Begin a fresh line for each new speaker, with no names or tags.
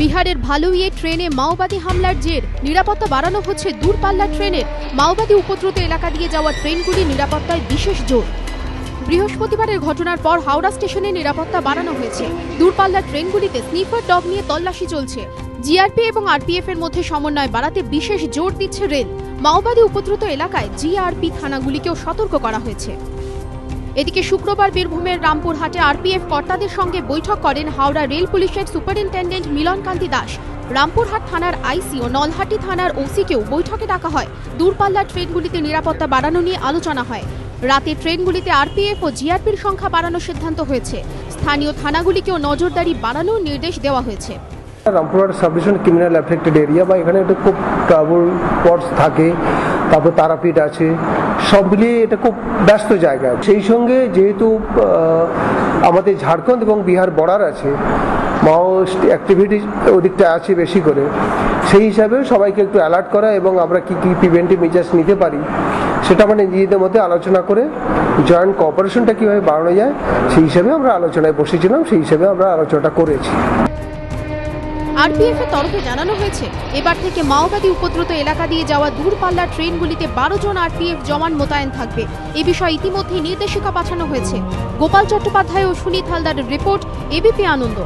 বিহারের ভালুইয়ে ট্রেনে মাওবাদী হামলার জের নিরাপত্তা বাড়ানো হচ্ছে দূরপাল্লার ট্রেনের। মাওবাদী উপদ্রুত এলাকা দিয়ে যাওয়া ট্রেনগুলি নিরাপত্তায় বিশেষ জোর। বৃহস্পতিবারের ঘটনার পর হাওড়া স্টেশনে নিরাপত্তা বাড়ানো হয়েছে। দূরপাল্লার ট্রেনগুলিতে স্নিফার ডগ নিয়ে তল্লাশি চলছে। জিআরপি এবং আরপিএফ এর মধ্যে সমন্বয় বাড়াতে বিশেষ জোর দিচ্ছে রেল। মাওবাদী উপদ্রুত এলাকায় জিআরপি থানাগুলিকেও সতর্ক করা হয়েছে। এদিকে শুক্রবার বীরভূমের রামপুরহাটে আরপিএফ কর্তাদের সঙ্গে বৈঠক করেন হাওড়া রেল পুলিশের সুপারিনটেন্ডেন্ট মিলন কান্তি দাস। রামপুরহাট থানার আইসি ও নলহাটি থানার ওসিকেও বৈঠকে ডাকা হয়। দূরপাল্লার ট্রেনগুলিতে নিরাপত্তা বাড়ানো নিয়ে আলোচনা হয়। রাতে ট্রেনগুলিতে আরপিএফ ও জিআরপির সংখ্যা বাড়ানোর সিদ্ধান্ত হয়েছে। স্থানীয় থানাগুলিকেও নজরদারি বাড়ানোর নির্দেশ দেওয়া হয়েছে।
Rampurhat subdivision criminal affected area বা এখানে একটা খুব ট্রাভেল স্পটস থাকে, তারপর তারাপীঠ আছে, সব মিলিয়ে এটা খুব ব্যস্ত জায়গা। সেই সঙ্গে যেহেতু আমাদের ঝাড়খণ্ড এবং বিহার বর্ডার আছে, মাওয়িস্ট অ্যাক্টিভিটি ওদিকটা আছে বেশি করে, সেই হিসাবে সবাইকে একটু অ্যালার্ট করা এবং আমরা কী কী প্রিভেন্টিভ মেজার্স নিতে পারি সেটা মানে নিজেদের মধ্যে আলোচনা করে জয়েন্ট কোঅপারেশনটা কীভাবে বাড়ানো যায় সেই হিসাবে আমরা আলোচনায় বসেছিলাম, সেই হিসাবে আমরা আলোচনাটা করেছি।
আরপিএফ এর তরফে জানানো হয়েছে, এবার থেকে মাওবাদী উপদ্রুত এলাকা দিয়ে যাওয়া দূরপাল্লার ট্রেনগুলিতে 12 জন আরপিএফ জওয়ান মোতায়েন থাকবে। এ বিষয়ে ইতিমধ্যেই নির্দেশিকা পাঠানো হয়েছে। গোপাল চট্টোপাধ্যায় ও সুনীত হালদারের রিপোর্ট, এবিপি আনন্দ।